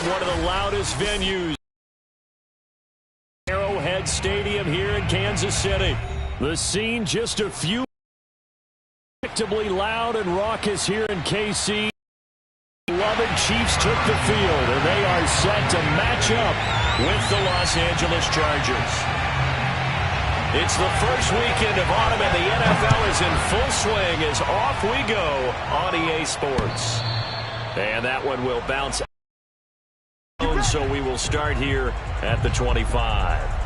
from one of the loudest venues, Arrowhead Stadium here in Kansas City. The scene just a few predictably loud and raucous here in KC. Beloved Chiefs took the field, and they are set to match up with the Los Angeles Chargers. It's the first weekend of autumn, and the NFL is in full swing as off we go on EA Sports. And that one will bounce out, so we will start here at the 25.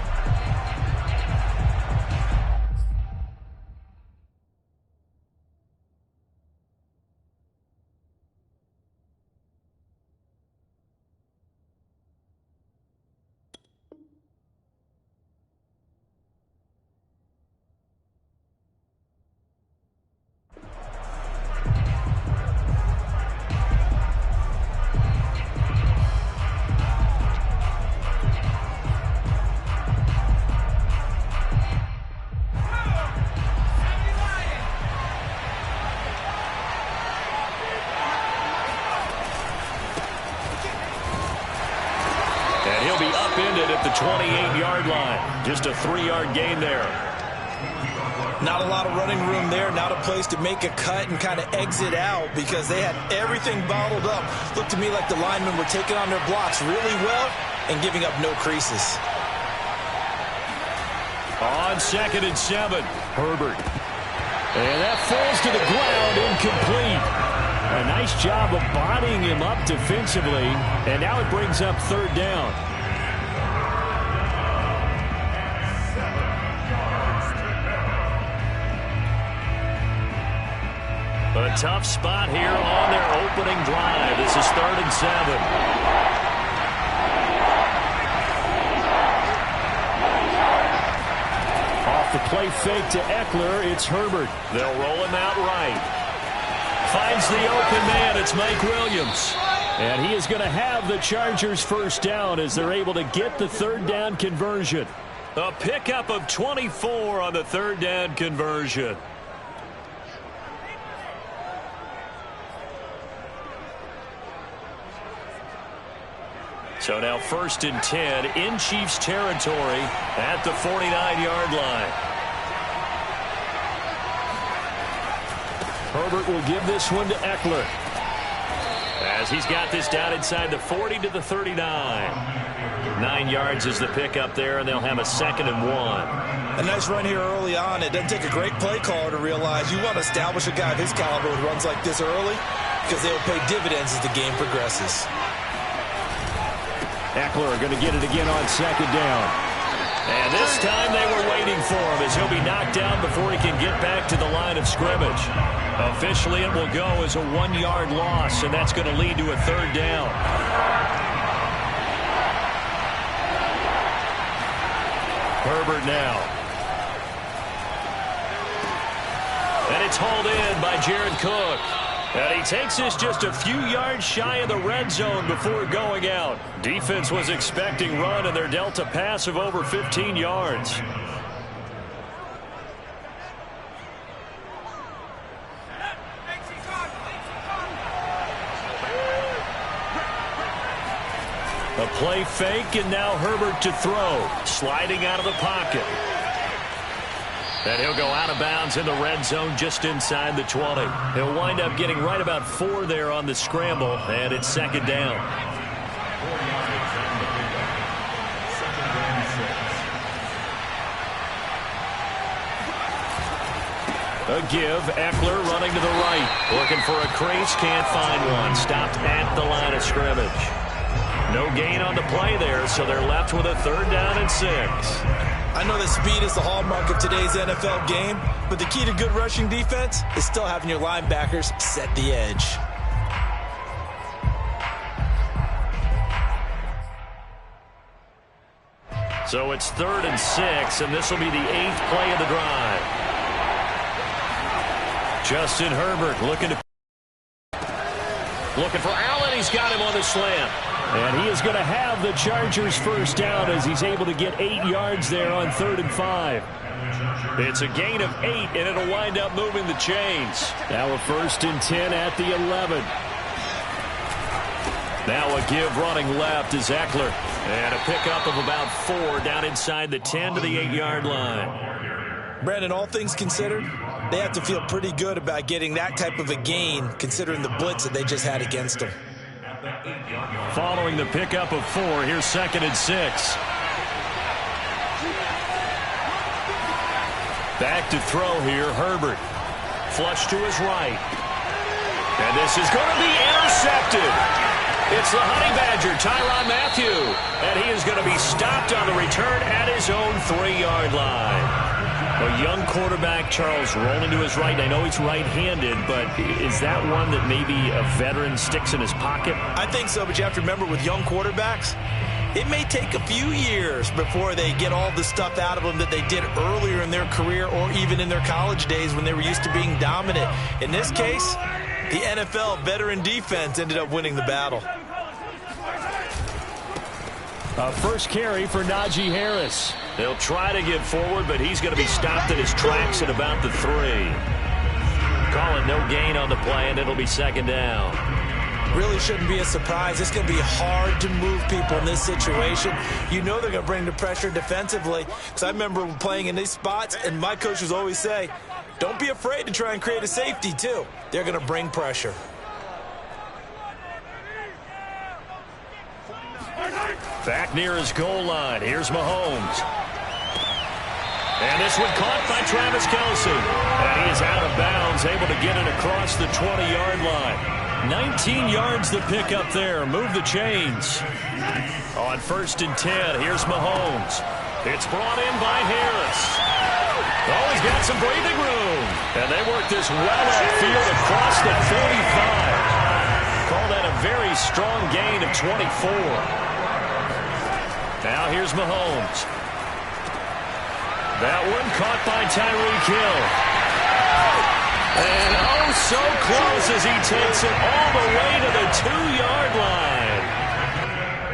At the 28-yard line. Just a 3-yard gain there. Not a lot of running room there. Not a place to make a cut and kind of exit out because they had everything bottled up. Looked to me like the linemen were taking on their blocks really well and giving up no creases. On 2nd and 7, Herbert. And that falls to the ground, incomplete. A nice job of bodying him up defensively. And now it brings up 3rd down. A tough spot here on their opening drive. This is 3rd and 7. Off the play fake to Eckler, it's Herbert. They'll roll him out right. Finds the open man, it's Mike Williams. And he is going to have the Chargers 1st down as they're able to get the 3rd down conversion. A pickup of 24 on the 3rd down conversion. So now 1st and 10 in Chiefs territory at the 49-yard line. Herbert will give this one to Eckler. As he's got this down inside the 40 to the 39. 9 yards is the pickup there, and they'll have a 2nd and 1. A nice run here early on. It doesn't take a great play caller to realize you want to establish a guy of his caliber with runs like this early because they will pay dividends as the game progresses. Eckler going to get it again on 2nd down. And this time they were waiting for him as he'll be knocked down before he can get back to the line of scrimmage. Officially, it will go as a 1-yard loss, and that's going to lead to a 3rd down. Herbert now. And it's hauled in by Jared Cook. And he takes this just a few yards shy of the red zone before going out. Defense was expecting run, and they're dealt a pass of over 15 yards. A play fake, and now Herbert to throw. Sliding out of the pocket. And he'll go out of bounds in the red zone just inside the 20. He'll wind up getting right about 4 there on the scramble, and it's 2nd down. A give, Eckler running to the right. Looking for a crease, can't find one. Stopped at the line of scrimmage. No gain on the play there, so they're left with a 3rd down and 6. I know that speed is the hallmark of today's NFL game, but the key to good rushing defense is still having your linebackers set the edge. So it's 3rd and 6, and this will be the 8th play of the drive. Justin Herbert looking for Allen. He's got him on the slant. And he is going to have the Chargers 1st down as he's able to get 8 yards there on 3rd and 5. It's a gain of 8, and it'll wind up moving the chains. Now a 1st and 10 at the 11. Now a give running left is Eckler. And a pickup of about 4 down inside the 10 to the 8-yard line. Brandon, all things considered, they have to feel pretty good about getting that type of a gain considering the blitz that they just had against them. Following the pickup of 4, here's 2nd and 6. Back to throw here, Herbert. Flush to his right. And this is going to be intercepted. It's the Honey Badger, Tyrann Mathieu. And he is going to be stopped on the return at his own 3-yard line. A young quarterback, Charles, rolling to his right. I know he's right-handed, but is that one that maybe a veteran sticks in his pocket? I think so, but you have to remember with young quarterbacks, it may take a few years before they get all the stuff out of them that they did earlier in their career or even in their college days when they were used to being dominant. In this case, the NFL veteran defense ended up winning the battle. First carry for Najee Harris. They'll try to get forward, but he's going to be stopped at his tracks at about the 3. Call it no gain on the play, and it'll be 2nd down. Really shouldn't be a surprise. It's going to be hard to move people in this situation. You know they're going to bring the pressure defensively. Because I remember playing in these spots, and my coaches always say, don't be afraid to try and create a safety, too. They're going to bring pressure. Back near his goal line. Here's Mahomes. And this one caught by Travis Kelce. And he is out of bounds, able to get it across the 20-yard line. 19 yards to pick up there. Move the chains. On 1st and 10, here's Mahomes. It's brought in by Harris. Oh, he's got some breathing room. And they work this well upfield across the 45. Call that a very strong gain of 24. Now here's Mahomes. That one caught by Tyreek Hill. And oh, so close as he takes it all the way to the 2-yard line.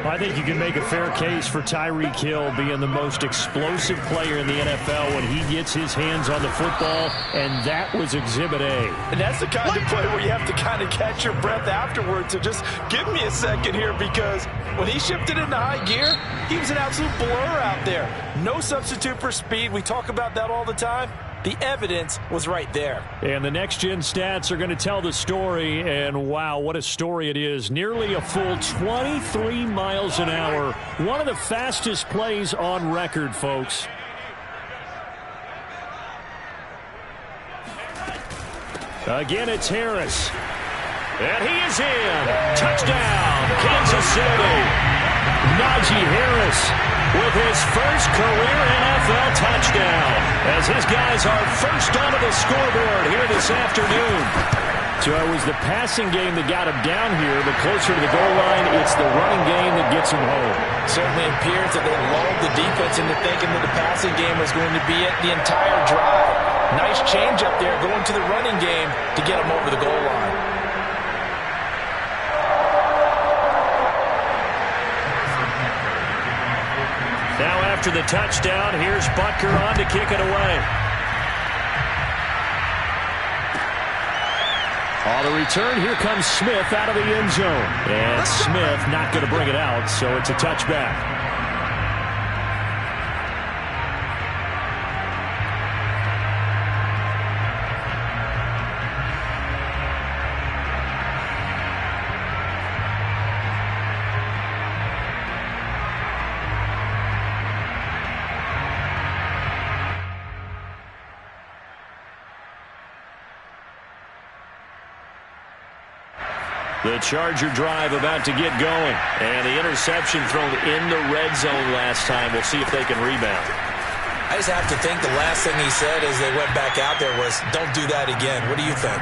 I think you can make a fair case for Tyreek Hill being the most explosive player in the NFL when he gets his hands on the football, and that was Exhibit A. And that's the kind of play where you have to kind of catch your breath afterwards. So just give me a second here, because when he shifted into high gear, he was an absolute blur out there. No substitute for speed. We talk about that all the time. The evidence was right there. And the next-gen stats are going to tell the story, and wow, what a story it is. Nearly a full 23 miles an hour. One of the fastest plays on record, folks. Again, it's Harris. And he is in. Touchdown, Kansas City. Najee Harris with his first career NFL touchdown, as his guys are first onto the scoreboard here this afternoon. So it was the passing game that got him down here, but closer to the goal line, it's the running game that gets him home. Certainly appears that they lulled the defense into thinking that the passing game was going to be it the entire drive. Nice change up there going to the running game to get him over the goal line. Now after the touchdown, here's Butker on to kick it away. On the return, here comes Smith out of the end zone. And Smith not going to bring it out, so it's a touchback. The Charger drive about to get going. And the interception thrown in the red zone last time. We'll see if they can rebound. I just have to think the last thing he said as they went back out there was, don't do that again. What do you think?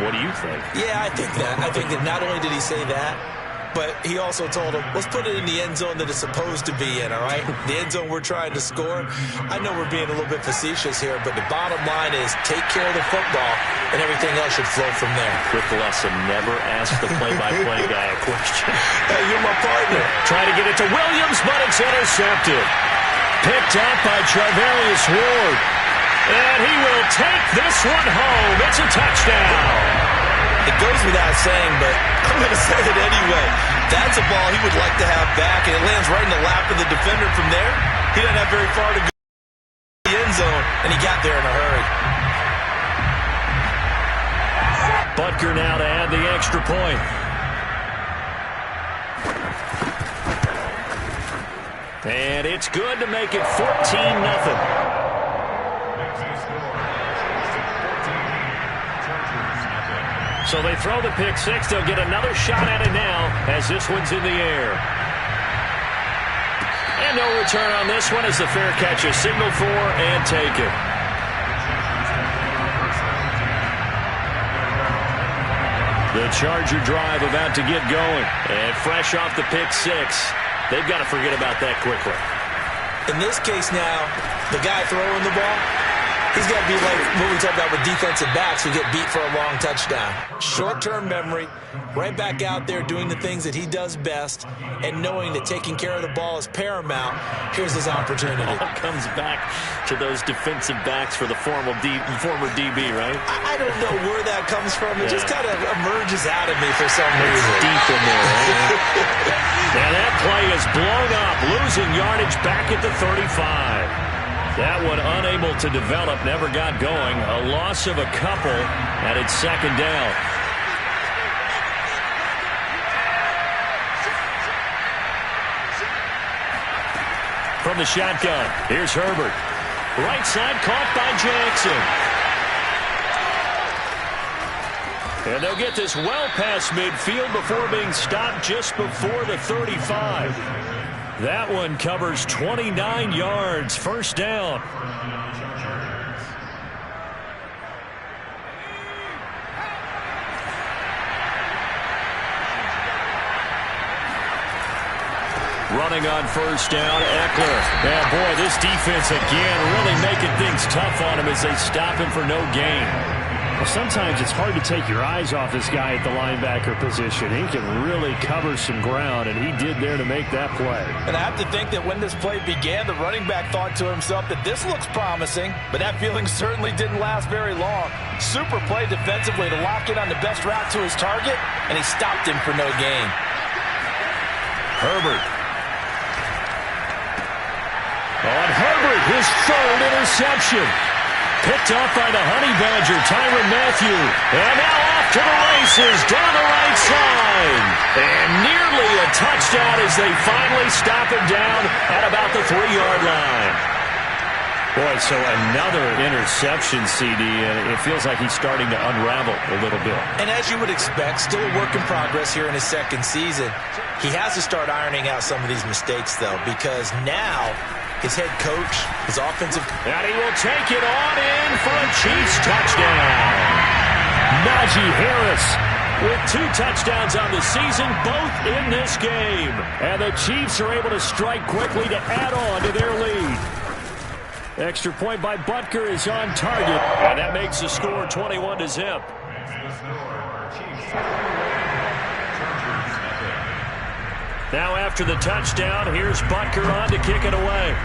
What do you think? Yeah, I think that. I think that not only did he say that, but he also told him, let's put it in the end zone that it's supposed to be in, all right? The end zone we're trying to score. I know we're being a little bit facetious here, but the bottom line is take care of the football, and everything else should flow from there. Quick lesson, never ask the play-by-play guy a question. Hey, you're my partner. Trying to get it to Williams, but it's intercepted. Picked up by Charvarius Ward. And he will take this one home. It's a touchdown. It goes without saying, but I'm going to say it anyway. That's a ball he would like to have back, and it lands right in the lap of the defender from there. He doesn't have very far to go in the end zone, and he got there in a hurry. Butker now to add the extra point. And it's good to make it 14-0. So they throw the pick six. They'll get another shot at it now as this one's in the air. And no return on this one as the fair catch is signaled for and taken. The Charger drive about to get going. And fresh off the pick six. They've got to forget about that quickly. In this case now, the guy throwing the ball, he's got to be like what we talked about with defensive backs who get beat for a long touchdown. Short-term memory, right back out there doing the things that he does best, and knowing that taking care of the ball is paramount. Here's his opportunity. All comes back to those defensive backs for the former DB, right? I don't know where that comes from. It just kind of emerges out of me for some reason. It's deep in there, right? And that play is blown up, losing yardage back at the 35. That one unable to develop, never got going. A loss of a couple, and it's second down. From the shotgun, here's Herbert. Right side caught by Jackson. And they'll get this well past midfield before being stopped just before the 35. That one covers 29 yards. First down. Running on first down, Eckler. And boy, this defense again really making things tough on him as they stop him for no gain. Well, sometimes it's hard to take your eyes off this guy at the linebacker position. He can really cover some ground, and he did there to make that play. And I have to think that when this play began, the running back thought to himself that this looks promising, but that feeling certainly didn't last very long. Super play defensively to lock in on the best route to his target, and he stopped him for no gain. Herbert. On Herbert, his third interception. Picked off by the Honey Badger, Tyrann Mathieu. And now off to the races down the right side. And nearly a touchdown as they finally stop him down at about the 3-yard line. Boy, so another interception, CD, and it feels like he's starting to unravel a little bit. And as you would expect, still a work in progress here in his second season. He has to start ironing out some of these mistakes, though, because now his head coach, his offensive... And he will take it on in for a Chiefs touchdown. Najee Harris with 2 touchdowns on the season, both in this game. And the Chiefs are able to strike quickly to add on to their lead. Extra point by Butker is on target, and that makes the score 21-0. Now after the touchdown, here's Butker on to kick it away.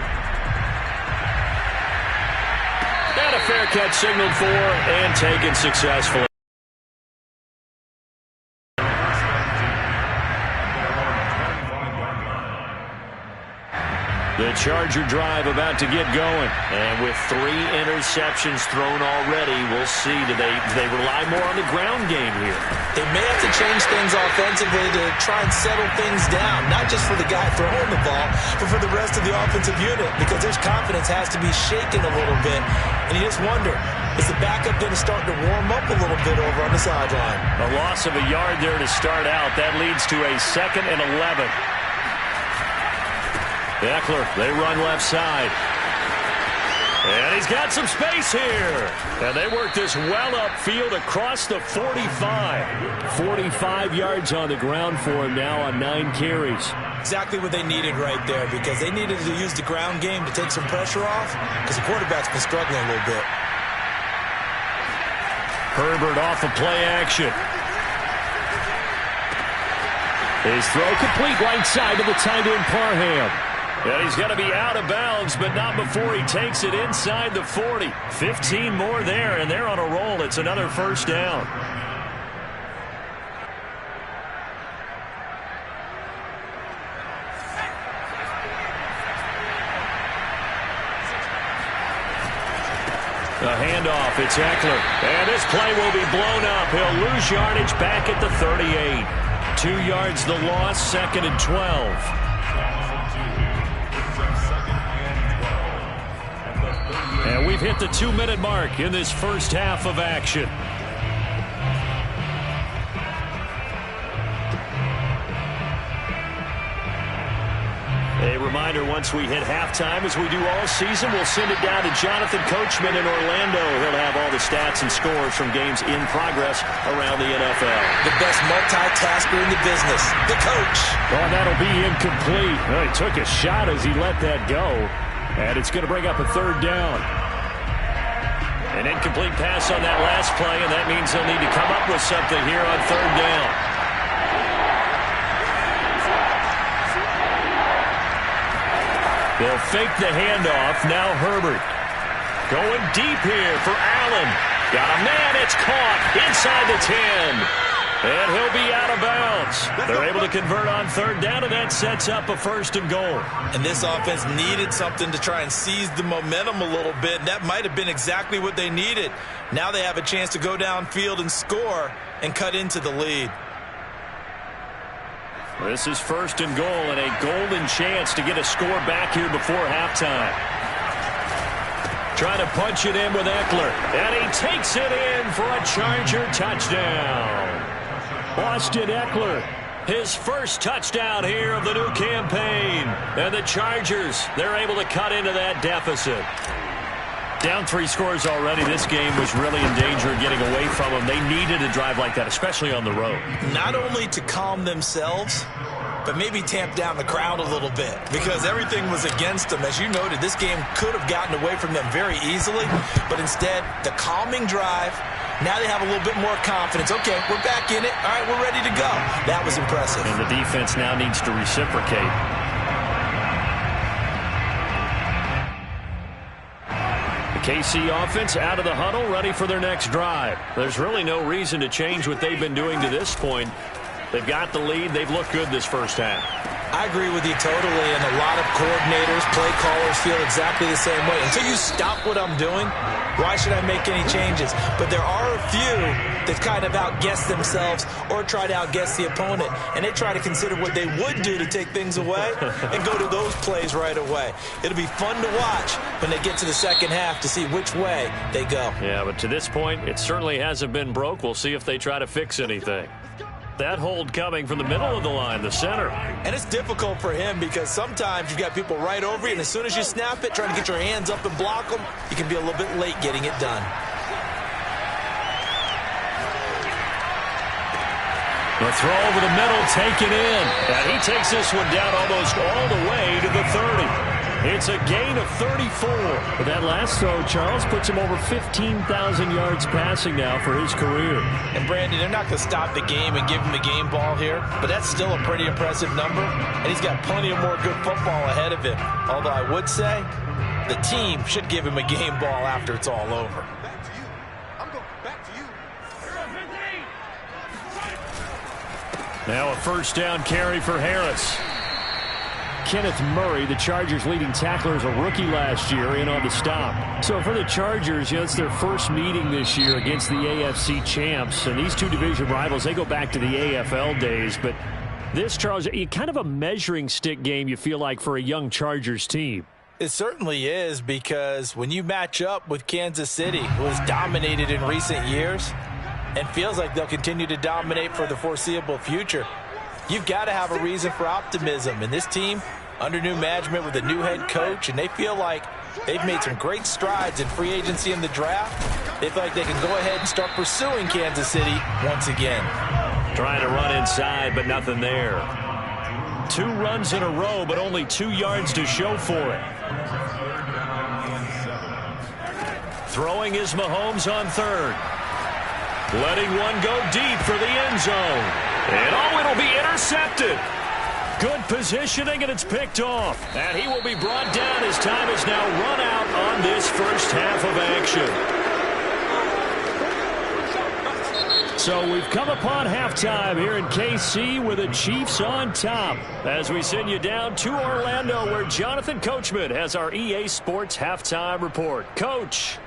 And a fair catch signaled for and taken successfully. The Charger drive about to get going. And with 3 interceptions thrown already, we'll see. Do they rely more on the ground game here? They may have to change things offensively to try and settle things down. Not just for the guy throwing the ball, but for the rest of the offensive unit. Because his confidence has to be shaken a little bit. And you just wonder, is the backup going to start to warm up a little bit over on the sideline? A loss of a yard there to start out. That leads to a 2nd and 11. Eckler, they run left side. And he's got some space here. And they work this well upfield across the 45. 45 yards on the ground for him now on 9 carries. Exactly what they needed right there, because they needed to use the ground game to take some pressure off, because the quarterback's been struggling a little bit. Herbert off of play action. His throw complete right side to the tight end Parham. And he's going to be out of bounds, but not before he takes it inside the 40. 15 more there, and they're on a roll. It's another first down. A handoff, it's Eckler. And this play will be blown up. He'll lose yardage back at the 38. 2 yards the loss, 2nd and 12. And we've hit the 2-minute mark in this first half of action. A reminder, once we hit halftime, as we do all season, we'll send it down to Jonathan Coachman in Orlando. He'll have all the stats and scores from games in progress around the NFL. The best multitasker in the business, the coach. Oh, and that'll be incomplete. Well, he took a shot as he let that go. And it's going to bring up a 3rd down. An incomplete pass on that last play, and that means they'll need to come up with something here on 3rd down. They'll fake the handoff. Now Herbert. Going deep here for Allen. Got a man. It's caught inside the 10. And he'll be out of bounds. They're able to convert on 3rd down, and that sets up a 1st and goal. And this offense needed something to try and seize the momentum a little bit. And that might have been exactly what they needed. Now they have a chance to go downfield and score and cut into the lead. This is 1st and goal and a golden chance to get a score back here before halftime. Trying to punch it in with Eckler. And he takes it in for a Charger touchdown. Austin Eckler, his first touchdown here of the new campaign. And the Chargers, they're able to cut into that deficit. Down 3 scores already. This game was really in danger of getting away from them. They needed a drive like that, especially on the road. Not only to calm themselves, but maybe tamp down the crowd a little bit, because everything was against them. As you noted, this game could have gotten away from them very easily, but instead, the calming drive, now they have a little bit more confidence. Okay, we're back in it. All right, we're ready to go. That was impressive. And the defense now needs to reciprocate. KC offense out of the huddle, ready for their next drive. There's really no reason to change what they've been doing to this point. They've got the lead. They've looked good this first half. I agree with you totally, and a lot of coordinators, play callers feel exactly the same way. Until you stop what I'm doing, why should I make any changes? But there are a few that kind of outguess themselves or try to outguess the opponent, and they try to consider what they would do to take things away and go to those plays right away. It'll be fun to watch when they get to the second half to see which way they go. Yeah, but to this point, it certainly hasn't been broke. We'll see if they try to fix anything. That hold coming from the middle of the line, the center. And it's difficult for him because sometimes you've got people right over you, and as soon as you snap it, trying to get your hands up and block them, you can be a little bit late getting it done. The throw over the middle, taken in. And he takes this one down almost all the way to the 30. It's a gain of 34. But that last throw, Charles, puts him over 15,000 yards passing now for his career. And, Brandon, they're not going to stop the game and give him the game ball here, but that's still a pretty impressive number, and he's got plenty of more good football ahead of him. Although I would say the team should give him a game ball after it's all over. Now a first down carry for Harris. Kenneth Murray, the Chargers' leading tackler, is a rookie last year, in on the stop. So for the Chargers, it's their first meeting this year against the AFC champs. And these two division rivals, they go back to the AFL days. But this, Charles, kind of a measuring stick game, you feel like, for a young Chargers team. It certainly is, because when you match up with Kansas City, who has dominated in recent years and feels like they'll continue to dominate for the foreseeable future, you've got to have a reason for optimism. And this team, under new management with a new head coach, and they feel like they've made some great strides in free agency in the draft. They feel like they can go ahead and start pursuing Kansas City once again. Trying to run inside, but nothing there. 2 runs in a row, but only 2 yards to show for it. Throwing is Mahomes on third. Letting one go deep for the end zone. And it'll be intercepted. Good positioning, and it's picked off. And he will be brought down as time is now run out on this first half of action. So we've come upon halftime here in KC with the Chiefs on top. As we send you down to Orlando, where Jonathan Coachman has our EA Sports halftime report. Coach.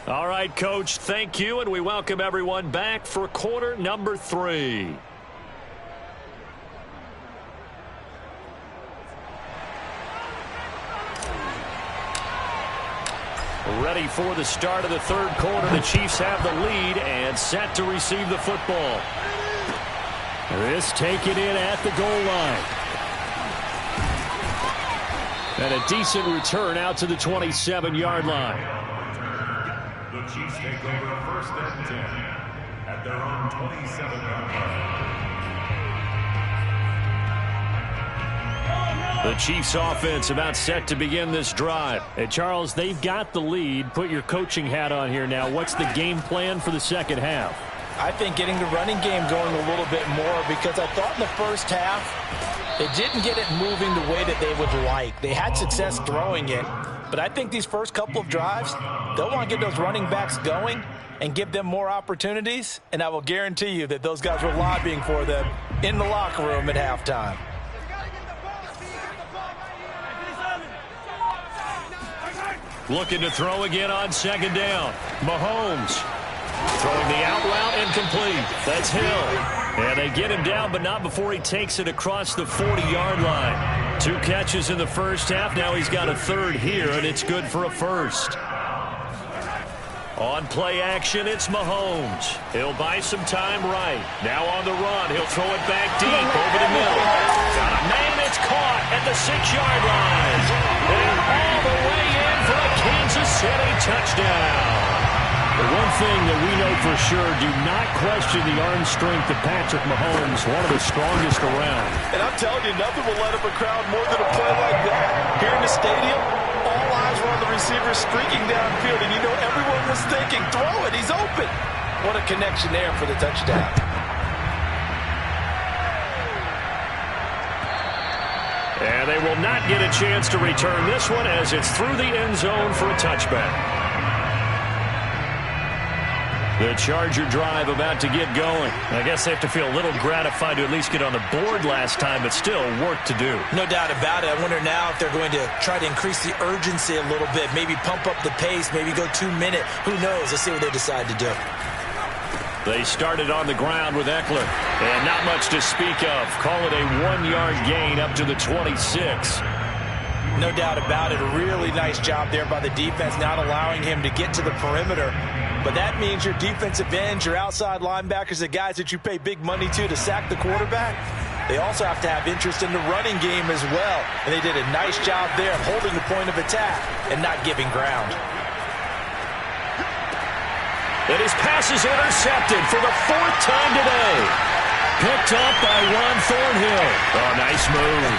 All right, Coach, thank you, and we welcome everyone back for quarter number 3. Ready for the start of the third quarter. The Chiefs have the lead and set to receive the football. This taken in at the goal line. And a decent return out to the 27-yard line. The Chiefs take over first and 10 at their own 27-yard line. The Chiefs offense about set to begin this drive. Hey, Charles, they've got the lead. Put your coaching hat on here now. What's the game plan for the second half? I think getting the running game going a little bit more, because I thought in the first half they didn't get it moving the way that they would like. They had success throwing it, but I think these first couple of drives, they'll want to get those running backs going and give them more opportunities, and I will guarantee you that those guys were lobbying for them in the locker room at halftime. Looking to throw again on second down. Mahomes throwing the out route incomplete. That's Hill. And they get him down, but not before he takes it across the 40-yard line. 2 catches in the first half. Now he's got a third here, and it's good for a first. On play action, it's Mahomes. He'll buy some time right. Now on the run. He'll throw it back deep over the middle. Got a man. It's caught at the 6-yard line. And all the way in for a Kansas City touchdown. The one thing that we know for sure, do not question the arm strength of Patrick Mahomes, one of the strongest around. And I'm telling you, nothing will light up a crowd more than a play like that. Here in the stadium, all eyes were on the receiver streaking downfield, and you know everyone was thinking, throw it, he's open. What a connection there for the touchdown. And they will not get a chance to return this one as it's through the end zone for a touchback. The Charger drive about to get going. I guess they have to feel a little gratified to at least get on the board last time, but still work to do. No doubt about it. I wonder now if they're going to try to increase the urgency a little bit, maybe pump up the pace, maybe go 2-minute. Who knows? Let's see what they decide to do. They started on the ground with Eckler, and not much to speak of. Call it a 1-yard gain up to the 26. No doubt about it. A really nice job there by the defense, not allowing him to get to the perimeter. But that means your defensive ends, your outside linebackers, the guys that you pay big money to sack the quarterback, they also have to have interest in the running game as well. And they did a nice job there of holding the point of attack and not giving ground. And his pass is intercepted for the 4th time today. Picked up by Ron Thornhill. Oh, nice move.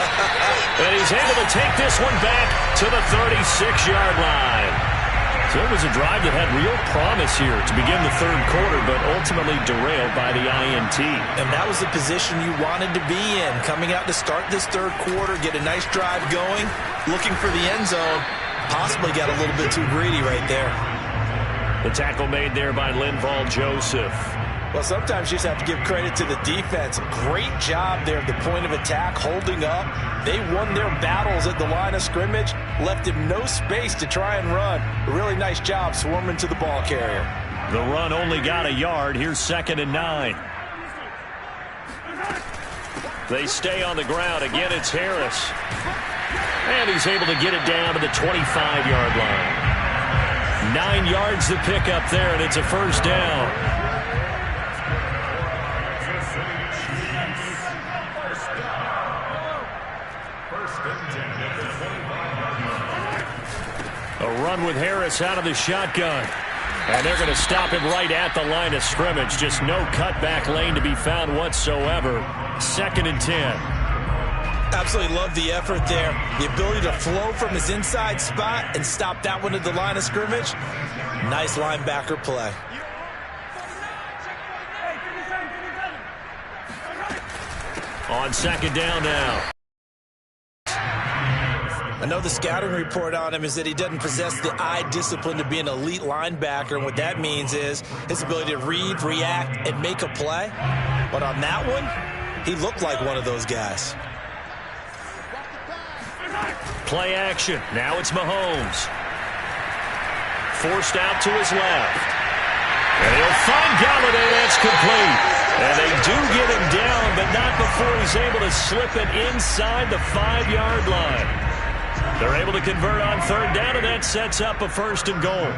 And he's able to take this one back to the 36-yard line. So it was a drive that had real promise here to begin the third quarter, but ultimately derailed by the INT. And that was the position you wanted to be in, coming out to start this third quarter, get a nice drive going, looking for the end zone. Possibly got a little bit too greedy right there. The tackle made there by Linval Joseph. Well, sometimes you just have to give credit to the defense. Great job there at the point of attack, holding up. They won their battles at the line of scrimmage, left him no space to try and run. A really nice job swarming to the ball carrier. The run only got a yard. Here's 2nd and 9. They stay on the ground. Again, it's Harris. And he's able to get it down to the 25-yard line. 9 yards to pick up there, and it's a first down. A run with Harris out of the shotgun. And they're going to stop him right at the line of scrimmage. Just no cutback lane to be found whatsoever. 2nd and 10. Absolutely love the effort there. The ability to flow from his inside spot and stop that one at the line of scrimmage. Nice linebacker play. On 2nd down now. I know the scouting report on him is that he doesn't possess the eye discipline to be an elite linebacker, and what that means is his ability to read, react, and make a play. But on that one, he looked like one of those guys. Play action. Now it's Mahomes. forced out to his left. And he'll find Galladay. That's complete. And they do get him down, but not before he's able to slip it inside the 5-yard line. They're able to convert on third down, and that sets up a 1st and goal.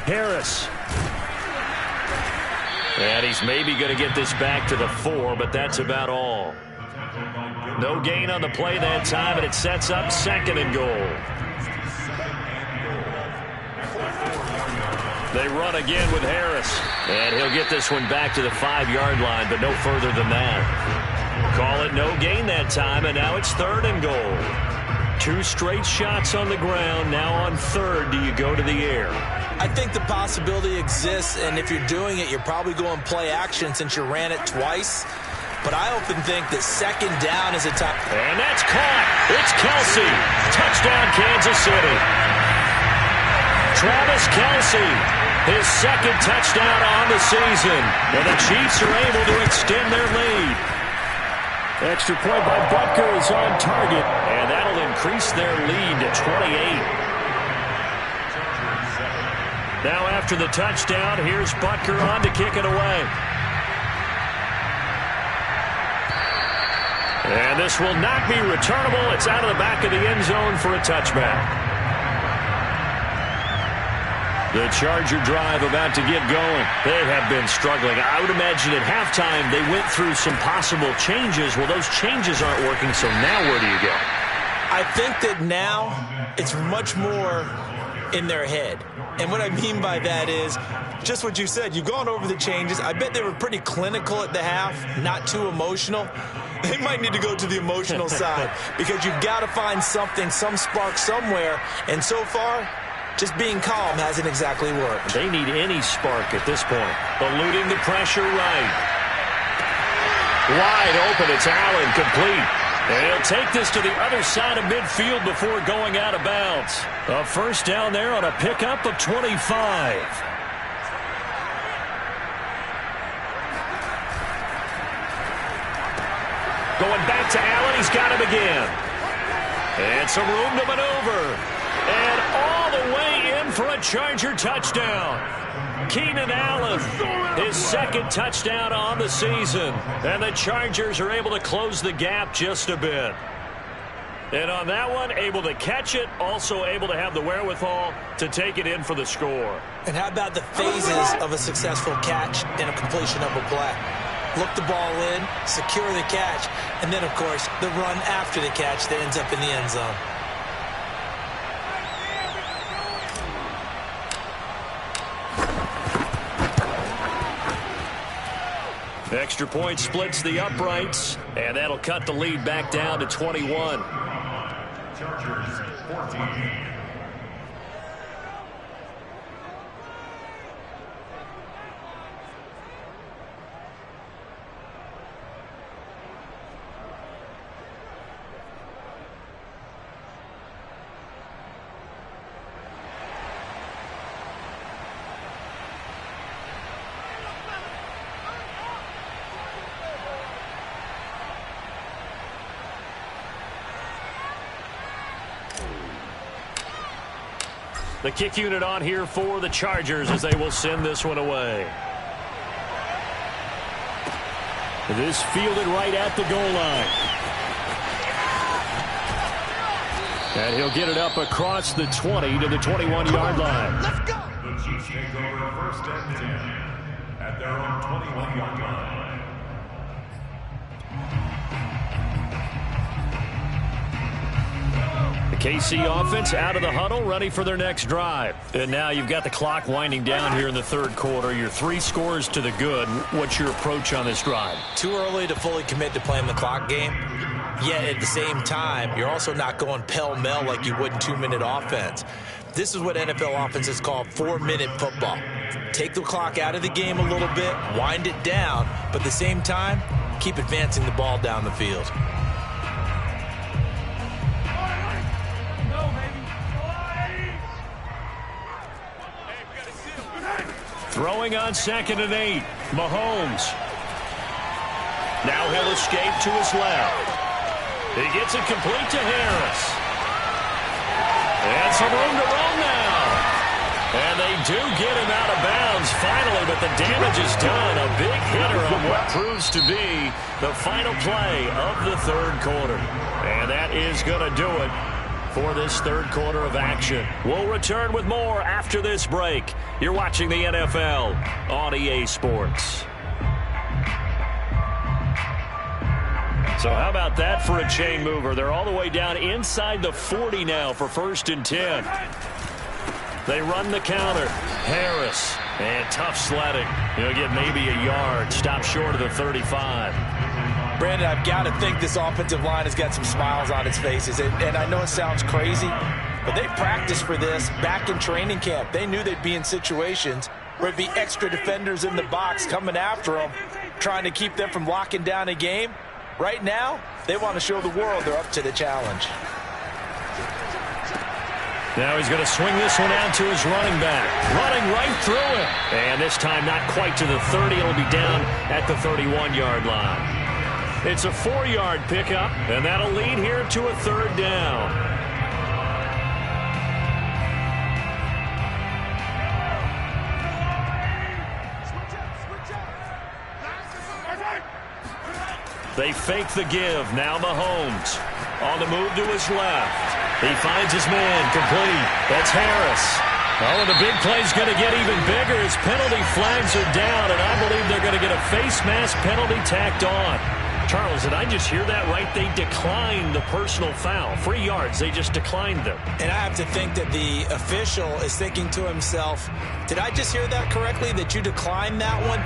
Harris. And he's maybe going to get this back to the 4, but that's about all. No gain on the play that time, and it sets up 2nd and goal. They run again with Harris. And he'll get this one back to the 5-yard line, but no further than that. Call it no gain that time, and now it's 3rd and goal. 2 straight shots on the ground. Now on 3rd, do you go to the air? I think the possibility exists, and if you're doing it, you're probably going play action since you ran it twice. But I often think that 2nd down is a time. And that's caught. It's Kelsey. Touchdown, Kansas City. Travis Kelsey, his 2nd touchdown on the season. And the Chiefs are able to extend their lead. Extra point by Butker is on target, and that'll increase their lead to 28. Now after the touchdown, here's Butker on to kick it away. And this will not be returnable. It's out of the back of the end zone for a touchback. The Charger drive about to get going. They have been struggling. I would imagine at halftime they went through some possible changes. Well, those changes aren't working, so now where do you go? I think that now it's much more in their head. And what I mean by that is just what you said. You've gone over the changes. I bet they were pretty clinical at the half, not too emotional. They might need to go to the emotional side because you've got to find something, some spark somewhere. And so far, just being calm hasn't exactly worked. They need any spark at this point. Eluding the pressure right. Wide open, it's Allen, complete. And he'll take this to the other side of midfield before going out of bounds. A 1st down there on a pickup of 25. Going back to Allen, he's got him again. And some room to maneuver. And all the way in for a Charger touchdown. Keenan Allen, his 2nd touchdown on the season. And the Chargers are able to close the gap just a bit. And on that one, able to catch it, also able to have the wherewithal to take it in for the score. And how about the phases of a successful catch and a completion of a play? Look the ball in, secure the catch, and then, of course, the run after the catch that ends up in the end zone. Extra point splits the uprights, and that'll cut the lead back down to 21. Chargers 14. The kick unit on here for the Chargers as they will send this one away. This fielded right at the goal line. And he'll get it up across the 20 to the 21-yard line. Let's go! The Chiefs take over 1st and 10 at their own 21-yard line. KC offense out of the huddle, ready for their next drive. And now you've got the clock winding down here in the 3rd quarter. You're 3 scores to the good. What's your approach on this drive? Too early to fully commit to playing the clock game. Yet at the same time, you're also not going pell-mell like you would in 2-minute offense. This is what NFL offenses call 4-minute football. Take the clock out of the game a little bit, wind it down, but at the same time, keep advancing the ball down the field. Throwing on 2nd and 8. Mahomes. Now he'll escape to his left. He gets it complete to Harris. And some room to run now. And they do get him out of bounds finally, but the damage is done. A big hitter on what proves to be the final play of the third quarter. And that is going to do it for this third quarter of action. We'll return with more after this break. You're watching the NFL on EA Sports. So how about that for a chain mover? They're all the way down inside the 40 now for 1st and 10. They run the counter. Harris. And tough sledding. He'll get maybe a yard. Stop short of the 35. Brandon, I've got to think this offensive line has got some smiles on its faces. And I know it sounds crazy, but they practiced for this back in training camp. They knew they'd be in situations where there'd be extra defenders in the box coming after them, trying to keep them from locking down a game. Right now, they want to show the world they're up to the challenge. Now he's going to swing this one out to his running back. Running right through it. And this time not quite to the 30. It'll be down at the 31-yard line. It's a 4-yard pickup, and that'll lead here to a 3rd down. They fake the give. Now Mahomes on the move to his left. He finds his man complete. That's Harris. Oh, and the big play's going to get even bigger as penalty flags are down, and I believe they're going to get a face mask penalty tacked on. Charles, did I just hear that right? They declined the personal foul. 3 yards, they just declined them. And I have to think that the official is thinking to himself, did I just hear that correctly, that you declined that one?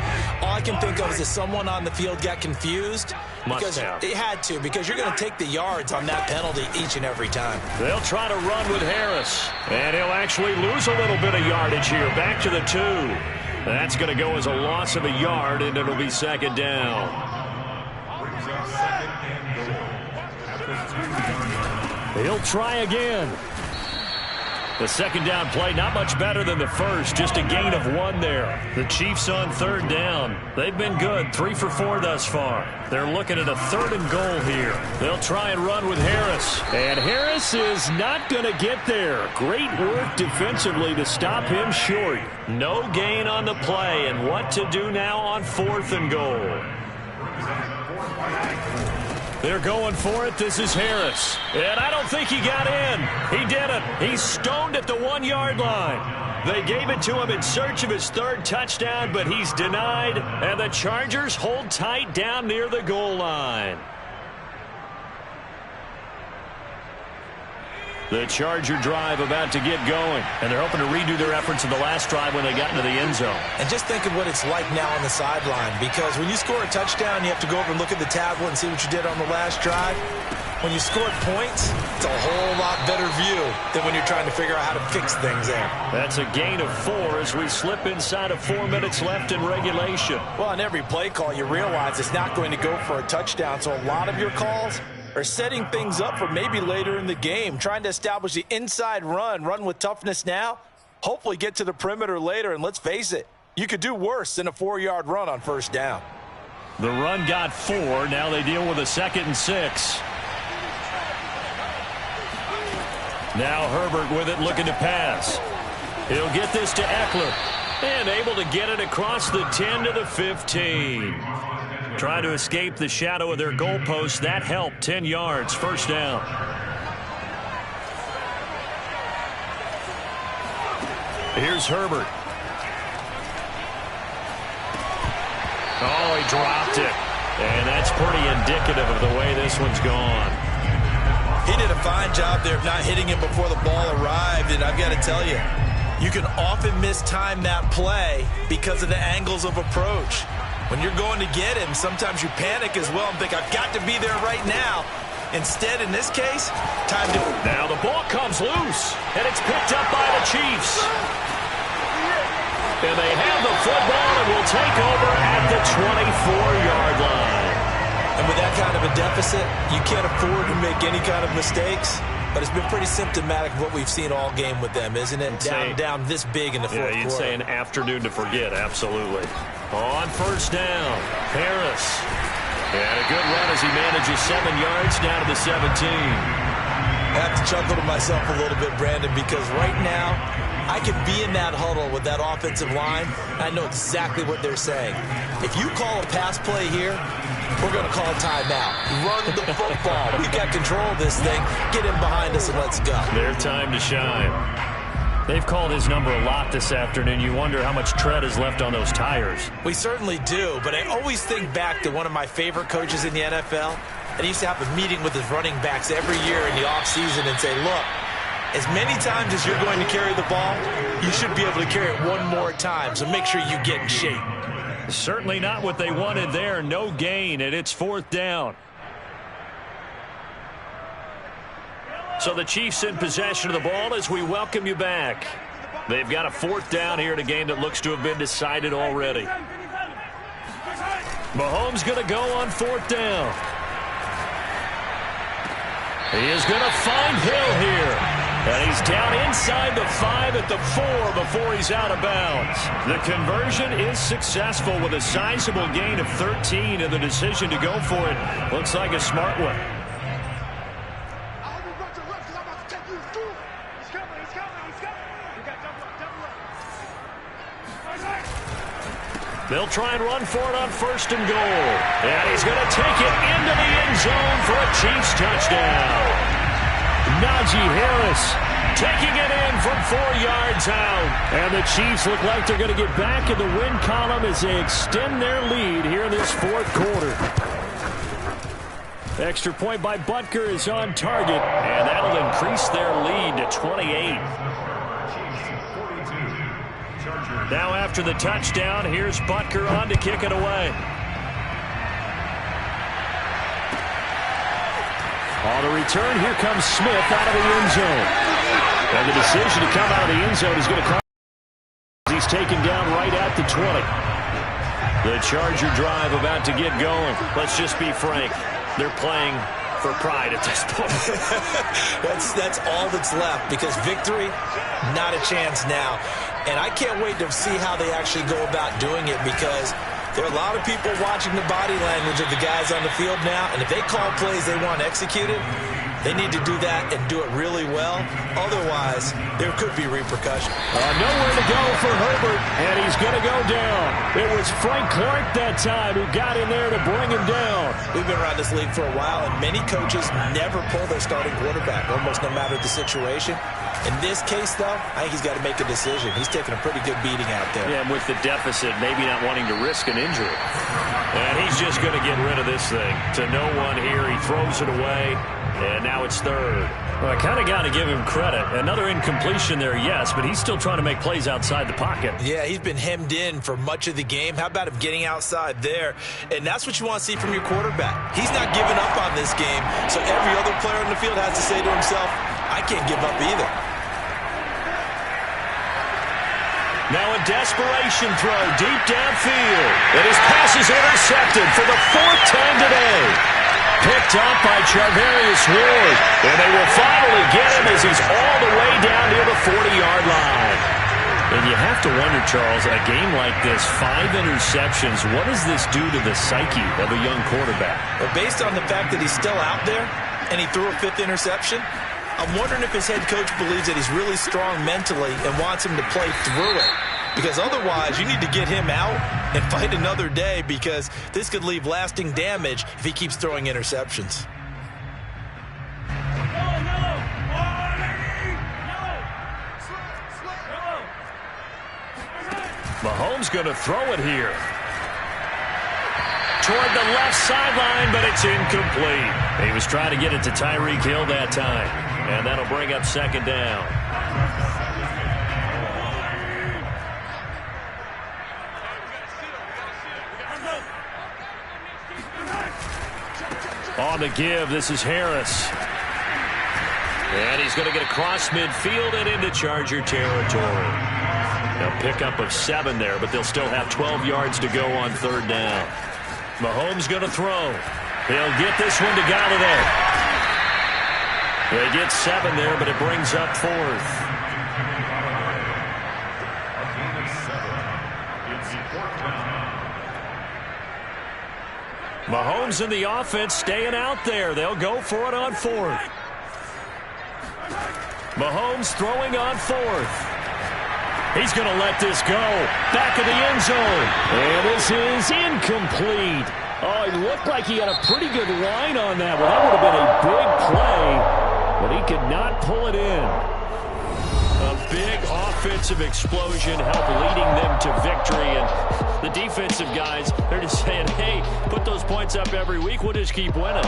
All I can think of is that someone on the field got confused. Must have. It had to, because you're going to take the yards on that penalty each and every time. They'll try to run with Harris. And he'll actually lose a little bit of yardage here. Back to the 2. That's going to go as a loss of a yard, and it'll be 2nd down. He'll try again. The 2nd down play, not much better than the first. Just a gain of 1 there. The Chiefs on 3rd down. They've been good. 3 for 4 thus far. They're looking at a 3rd and goal here. They'll try and run with Harris. And Harris is not going to get there. Great work defensively to stop him short. No gain on the play. And what to do now on 4th and goal. They're going for it. This is Harris. And I don't think he got in. He didn't. He's stoned at the 1-yard line. They gave it to him in search of his 3rd touchdown, but he's denied. And the Chargers hold tight down near the goal line. The Charger drive about to get going. And they're hoping to redo their efforts in the last drive when they got into the end zone. And just think of what it's like now on the sideline. Because when you score a touchdown, you have to go over and look at the tablet and see what you did on the last drive. When you scored points, it's a whole lot better view than when you're trying to figure out how to fix things there. That's a gain of 4 as we slip inside of 4 minutes left in regulation. Well, on every play call, you realize it's not going to go for a touchdown. So a lot of your calls are setting things up for maybe later in the game, trying to establish the inside run with toughness now, hopefully get to the perimeter later, and let's face it, you could do worse than a 4-yard run on 1st down. The run got 4. Now they deal with a 2nd and 6. Now Herbert with it, looking to pass. He'll get this to Eckler, and able to get it across the 10 to the 15. Trying to escape the shadow of their goalpost. That helped. 10 yards. 1st down. Here's Herbert. Oh, he dropped it. And that's pretty indicative of the way this one's gone. He did a fine job there of not hitting him before the ball arrived. And I've got to tell you, you can often mistime that play because of the angles of approach. When you're going to get him, sometimes you panic as well and think, I've got to be there right now. Instead, in this case, time to... Now the ball comes loose, and it's picked up by the Chiefs. And they have the football and will take over at the 24-yard line. And with that kind of a deficit, you can't afford to make any kind of mistakes. But it's been pretty symptomatic of what we've seen all game with them, isn't it? Down this big in the fourth quarter. Yeah, you'd say an afternoon to forget, absolutely. On 1st down, Harris. And a good run as he manages 7 yards down to the 17. I have to chuckle to myself a little bit, Brandon, because right now I could be in that huddle with that offensive line. I know exactly what they're saying. If you call a pass play here, we're going to call a timeout. Run the football. We've got control of this thing. Get in behind us and let's go. Their time to shine. They've called his number a lot this afternoon. You wonder how much tread is left on those tires. We certainly do, but I always think back to one of my favorite coaches in the NFL. And he used to have a meeting with his running backs every year in the offseason and say, look, as many times as you're going to carry the ball, you should be able to carry it one more time, so make sure you get in shape. Certainly not what they wanted there. No gain, and it's 4th down. So the Chiefs in possession of the ball as we welcome you back. They've got a 4th down here in a game that looks to have been decided already. Mahomes going to go on 4th down. He is going to find Hill here. And he's down inside the 5 at the 4 before he's out of bounds. The conversion is successful with a sizable gain of 13, and the decision to go for it looks like a smart one. They'll try and run for it on 1st and goal. And he's going to take it into the end zone for a Chiefs touchdown. Najee Harris taking it in from 4 yards out. And the Chiefs look like they're going to get back in the win column as they extend their lead here in this 4th quarter. Extra point by Butker is on target, and that'll increase their lead to 28. Now after the touchdown, here's Butker on to kick it away. On the return, here comes Smith out of the end zone. And the decision to come out of the end zone is going to come. He's taken down right at the 20. The Charger drive about to get going. Let's just be frank. They're playing for pride at this point. That's all that's left, because victory, not a chance now. And I can't wait to see how they actually go about doing it, because there are a lot of people watching the body language of the guys on the field now, and if they call plays they want executed, they need to do that and do it really well. Otherwise, there could be repercussions. Nowhere to go for Herbert, and he's going to go down. It was Frank Clark that time who got in there to bring him down. We've been around this league for a while, and many coaches never pull their starting quarterback, almost no matter the situation. In this case, though, I think he's got to make a decision. He's taking a pretty good beating out there. Yeah, and with the deficit, maybe not wanting to risk an injury. And he's just going to get rid of this thing. To no one here, he throws it away, and now it's 3rd. Well, I kind of got to give him credit. Another incompletion there, yes, but he's still trying to make plays outside the pocket. Yeah, he's been hemmed in for much of the game. How about him getting outside there? And that's what you want to see from your quarterback. He's not giving up on this game, so every other player on the field has to say to himself, I can't give up either. Now a desperation throw deep downfield. And his pass is intercepted for the 4th time today. Picked up by Charvarius Ward. And they will finally get him as he's all the way down near the 40-yard line. And you have to wonder, Charles, a game like this, 5 interceptions, what does this do to the psyche of a young quarterback? Well, based on the fact that he's still out there and he threw a 5th interception, I'm wondering if his head coach believes that he's really strong mentally and wants him to play through it. Because otherwise, you need to get him out and fight another day, because this could leave lasting damage if he keeps throwing interceptions. Mahomes going to throw it here. Toward the left sideline, but it's incomplete. He was trying to get it to Tyreek Hill that time. And that'll bring up 2nd down. On the give, this is Harris. And he's going to get across midfield and into Charger territory. They'll pick up of 7 there, but they'll still have 12 yards to go on 3rd down. Mahomes going to throw. He'll get this one to Galladay. They get 7 there, but it brings up 4th. Mahomes and the offense staying out there. They'll go for it on 4th. Mahomes throwing on fourth. He's going to let this go. Back of the end zone. And this is incomplete. Oh, it looked like he had a pretty good line on that one. That would have been a big play, but he could not pull it in. A big offensive explosion helped leading them to victory. And the defensive guys, they're just saying, hey, put those points up every week. We'll just keep winning.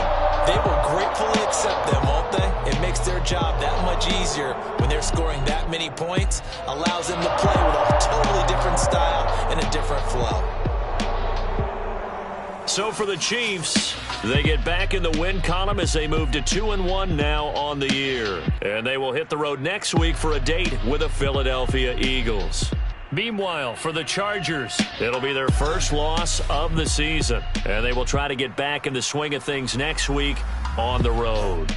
They will gratefully accept them, won't they? It makes their job that much easier when they're scoring that many points. Allows them to play with a totally different style and a different flow. So for the Chiefs, they get back in the win column as they move to 2-1 now on the year. And they will hit the road next week for a date with the Philadelphia Eagles. Meanwhile, for the Chargers, it'll be their first loss of the season. And they will try to get back in the swing of things next week on the road.